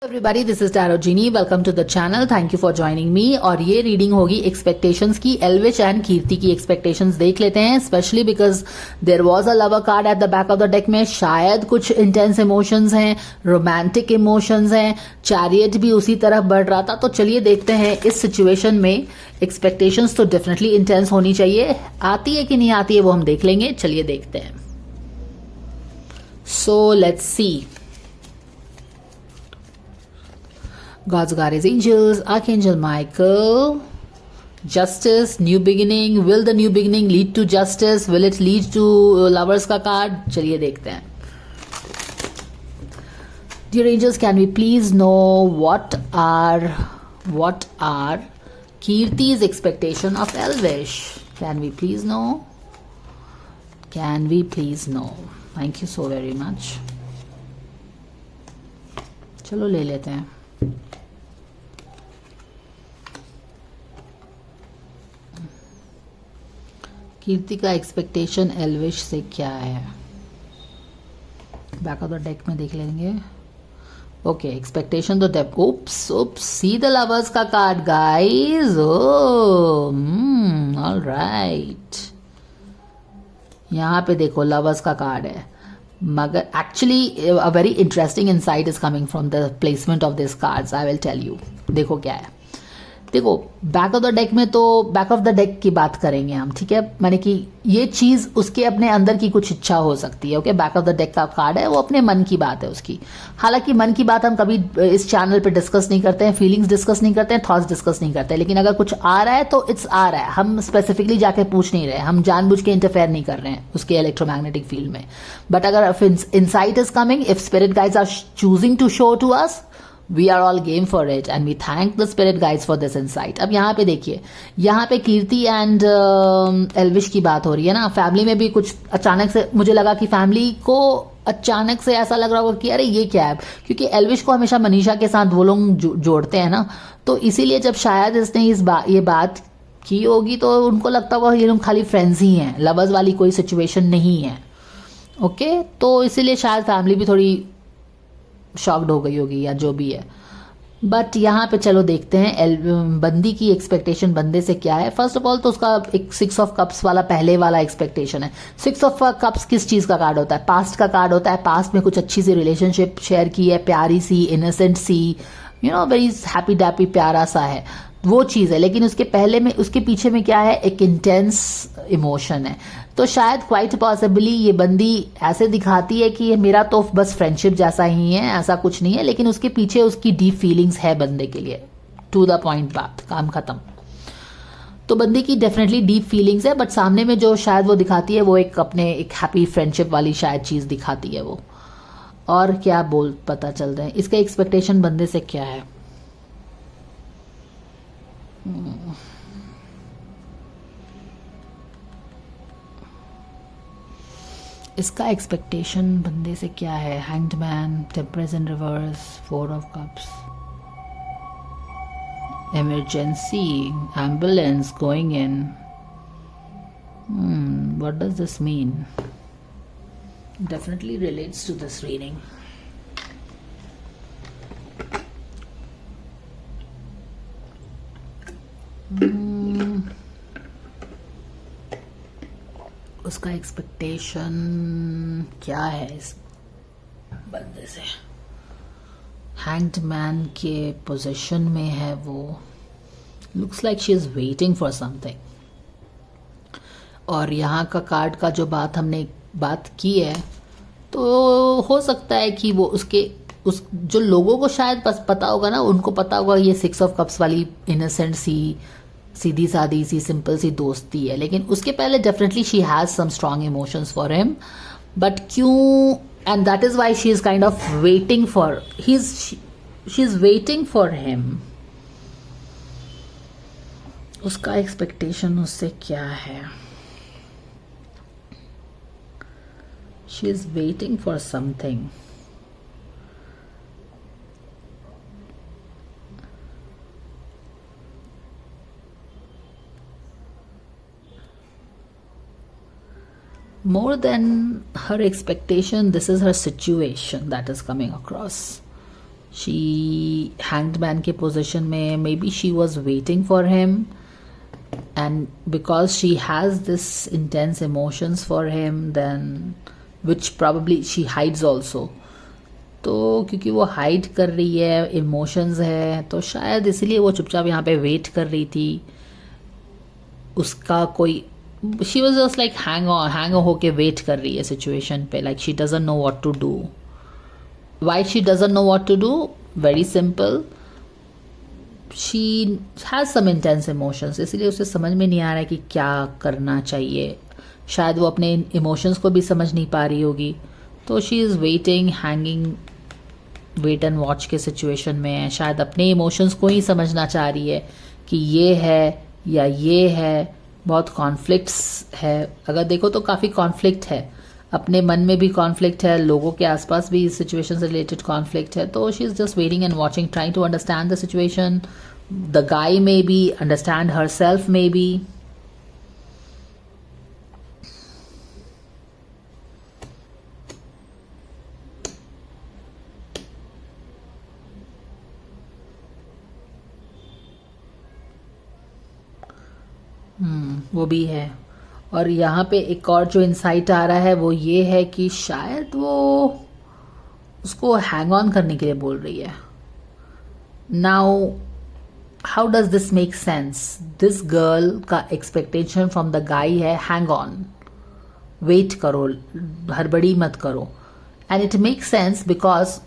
Everybody, this is Tarot Genie. Welcome to the channel. Thank you for joining me. और ये reading होगी expectations की। Elvish and कीर्ति की expectations देख लेते हैं, specially because there was a lover card at the back of the deck में। शायद कुछ इंटेंस इमोशंस हैं, रोमांटिक इमोशंस हैं, चैरियट भी उसी तरफ बढ़ रहा था। तो चलिए देखते हैं इस सिचुएशन में एक्सपेक्टेशंस तो डेफिनेटली इंटेंस होनी चाहिए। आती है कि नहीं आती है वो हम देख लेंगे। चलिए देखते हैं। So let's see. God's guardians, angels, Archangel Michael, justice, new beginning. Will the new beginning lead to justice? Will it lead to lovers का कार्ड? चलिए देखते हैं। Dear angels, can we please know what are Kirti's expectation of Elvish? Can we please know? Can we please know? Thank you so very much. चलो ले लेते हैं। कीर्ति का expectation Elvish से क्या है? बैक ऑफ द डेक में देख लेंगे। ओके, एक्सपेक्टेशन तो डेप उप्स सी द लवर्स का कार्ड गाइस। ऑलराइट, यहां पे देखो लवर्स का कार्ड है, मगर actually a very interesting insight is coming from the placement of this cards. I will tell you. देखो क्या है, देखो बैक ऑफ द डेक में तो बैक ऑफ द डेक की बात करेंगे हम, ठीक है। माने कि ये चीज उसके अपने अंदर की कुछ इच्छा हो सकती है। Okay, back of the deck का कार्ड है, वो अपने मन की बात है उसकी। हालांकि मन की बात हम कभी इस चैनल पे डिस्कस नहीं करते हैं, फीलिंग्स डिस्कस नहीं करते हैं, थॉट्स डिस्कस नहीं करते हैं। लेकिन अगर कुछ आ रहा है तो इट्स आ रहा है। हम स्पेसिफिकली जाके पूछ नहीं रहे, हम जानबूझ के इंटरफेयर नहीं कर रहे हैं उसके इलेक्ट्रोमैग्नेटिक फील्ड में। बट अगर insight is coming, if spirit guides are choosing to show to us, We are all game for it and we thank the spirit guides for this insight. अब यहाँ पे देखिए, यहाँ पे कीर्ति एंड एल्विश की बात हो रही है ना। फैमिली में भी कुछ अचानक से मुझे लगा कि फैमिली को अचानक से ऐसा लग रहा होगा कि अरे ये क्या है, क्योंकि एल्विश को हमेशा मनीषा के साथ वो लोग जोड़ते हैं ना। तो इसीलिए जब शायद इसने ये बात की होगी तो उनको लगता होगा ये लोग खाली फ्रेंड्स ही हैं, लवर्स वाली कोई सिचुएशन नहीं है। ओके, तो इसीलिए शायद फैमिली भी थोड़ी शॉक्ड हो गई होगी या जो भी है। बट यहाँ पे चलो देखते हैं बंदी की एक्सपेक्टेशन बंदे से क्या है। फर्स्ट ऑफ ऑल तो उसका एक 6 ऑफ कप्स वाला पहले वाला एक्सपेक्टेशन है। 6 ऑफ कप्स किस चीज का कार्ड होता है? पास्ट का कार्ड होता है। पास्ट में कुछ अच्छी सी रिलेशनशिप शेयर की है, प्यारी सी, इनोसेंट सी, you know, very happy dappy प्यारा सा है, वो चीज है। लेकिन उसके पहले में, उसके पीछे में क्या है? एक इंटेंस इमोशन है। तो शायद क्वाइट पॉसिबली ये बंदी ऐसे दिखाती है कि मेरा तो बस फ्रेंडशिप जैसा ही है, ऐसा कुछ नहीं है, लेकिन उसके पीछे उसकी डीप फीलिंग्स है बंदे के लिए। टू द पॉइंट बात, काम खत्म। तो बंदी की डेफिनेटली डीप फीलिंग्स है, बट सामने में जो शायद वो दिखाती है वो एक अपने एक हैप्पी फ्रेंडशिप वाली शायद चीज दिखाती है वो। और क्या बोल पता चल रहा है इसका एक्सपेक्टेशन बंदे से क्या है? इसका एक्सपेक्टेशन बंदे से क्या है? Hanged man, temperance in reverse, 4 of cups, emergency, ambulance going in. What does this mean? Definitely relates to this reading. उसका एक्सपेक्टेशन क्या है इस बंदे से? हैंग्ड मैन के पोजीशन में है वो। Looks like she is waiting for something. और यहाँ का कार्ड का जो बात हमने बात की है, तो हो सकता है कि वो उस जो लोगों को शायद बस पता होगा ना, उनको पता होगा ये 6 ऑफ कप्स वाली इनोसेंट सी, सीधी सादी सी, सिंपल सी दोस्ती है। लेकिन उसके पहले definitely she has some strong emotions for him. But क्यों? And that is why she is kind of waiting for she is waiting for him. उसका एक्सपेक्टेशन उससे क्या है? She is waiting for something. more than her expectation, this is her situation that is coming across. She hanged man के position में, may be she was waiting for him, and because she has this intense emotions for him, then which probably she hides also. तो क्योंकि वो hide कर रही है, emotions है, तो शायद इसलिए वो चुपचाप यहाँ पे वेट कर रही थी उसका कोई, she was just like hang होके वेट कर रही है सिचुएशन पे, like she doesn't know what to do. Why she doesn't know what to do? Very simple, she has some intense emotions, इसलिए उसे समझ में नहीं आ रहा है कि क्या करना चाहिए. शायद वो अपने इमोशंस को भी समझ नहीं पा रही होगी, तो she is waiting, hanging, wait and watch के सिचुएशन में है. शायद अपने इमोशंस को ही समझना चाह रही है कि ये है या ये है. बहुत कॉन्फ्लिक्ट्स है, अगर देखो तो काफ़ी कॉन्फ्लिक्ट है, अपने मन में भी कॉन्फ्लिक्ट है, लोगों के आसपास भी इस सिचुएशन से रिलेटेड कॉन्फ्लिक्ट है. तो she is just waiting and watching, trying to understand the situation. The guy maybe understand herself, maybe. वो भी है. और यहाँ पे एक और जो इंसाइट आ रहा है वो ये है कि शायद वो उसको हैंग ऑन करने के लिए बोल रही है. Now how does this make sense? This girl का एक्सपेक्टेशन फ्रॉम द गाय है हैंग ऑन, वेट करो, हड़बड़ी मत करो. And it make sense because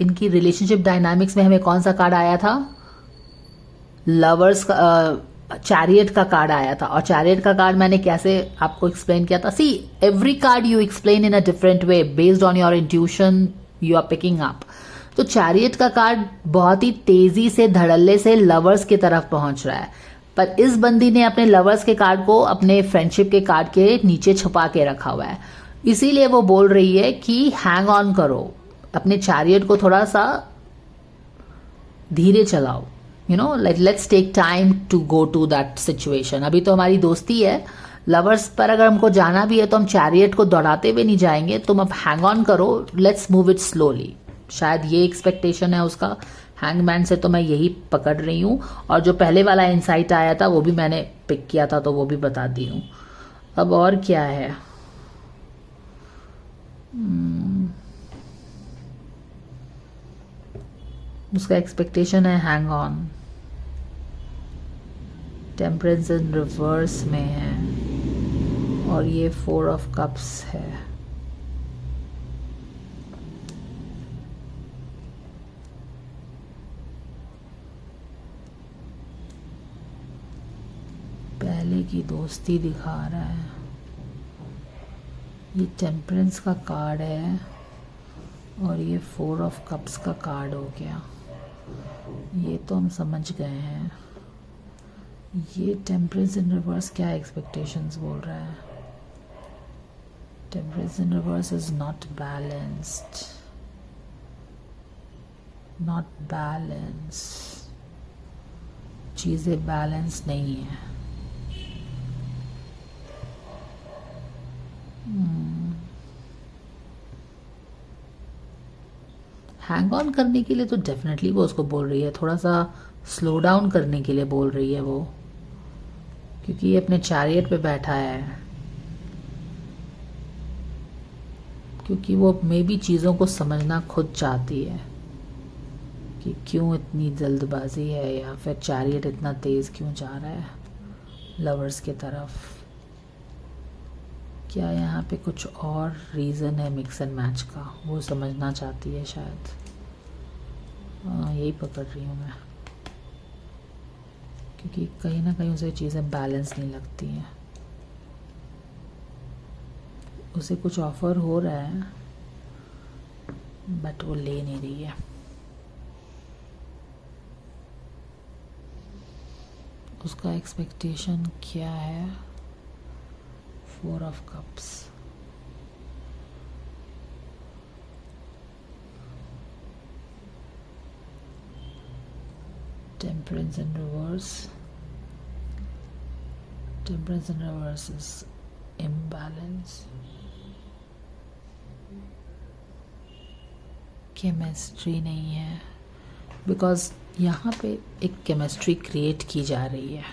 इनकी रिलेशनशिप डायनामिक्स में हमें कौन सा कार्ड आया था? लवर्स का, चैरियट का कार्ड आया था. और चैरियट का कार्ड मैंने कैसे आपको एक्सप्लेन किया था? See, every card you explain in a different way based on your intuition you are picking up. तो चैरियट का कार्ड बहुत ही तेजी से, धड़ल्ले से लवर्स की तरफ पहुंच रहा है, पर इस बंदी ने अपने लवर्स के कार्ड को अपने फ्रेंडशिप के कार्ड के नीचे छुपा के रखा हुआ है. इसीलिए वो बोल रही है कि हैंग ऑन करो, अपने चैरियट को थोड़ा सा धीरे चलाओ, you know, like let's take time to go to that situation. अभी तो हमारी दोस्ती है, लवर्स पर अगर हमको जाना भी है तो हम चैरियट को दौड़ाते हुए नहीं जाएंगे. तुम अब हैंग ऑन करो, लेट्स मूव इट स्लोली. शायद ये एक्सपेक्टेशन है उसका हैंगमैन से, तो मैं यही पकड़ रही हूँ. और जो पहले वाला इंसाइट आया था वो भी मैंने पिक किया था, तो वो भी बता दी हूँ. अब और क्या है? उसका एक्सपेक्टेशन है hang on. Temperance in reverse में है और ये 4 ऑफ कप्स है. पहले की दोस्ती दिखा रहा है. ये टेम्परेंस का कार्ड है और ये 4 ऑफ कप्स का कार्ड हो गया. ये तो हम समझ गए हैं. ये टेम्परेंस इन रिवर्स क्या एक्सपेक्टेशंस बोल रहा है? Temperance in reverse is not balanced, not balance. चीज़ें बैलेंस नहीं है. हैंग ऑन करने के लिए तो डेफिनेटली वो उसको बोल रही है, थोड़ा सा स्लो डाउन करने के लिए बोल रही है वो, क्योंकि ये अपने चैरियट पे बैठा है. क्योंकि वो मे बी चीज़ों को समझना खुद चाहती है कि क्यों इतनी जल्दबाजी है, या फिर चैरियट इतना तेज़ क्यों जा रहा है लवर्स की तरफ. क्या यहाँ पे कुछ और रीज़न है मिक्स एंड मैच का, वो समझना चाहती है शायद. यही पकड़ रही हूँ मैं, क्योंकि कहीं ना कहीं उसे चीज़ें बैलेंस नहीं लगती हैं. उसे कुछ ऑफर हो रहा है बट वो ले नहीं रही है. उसका एक्सपेक्टेशन क्या है? 4 of cups. Temperance in reverse. Temperance in reverse is imbalance. Chemistry नहीं है. बिकॉज यहाँ पे एक केमिस्ट्री क्रिएट की जा रही है।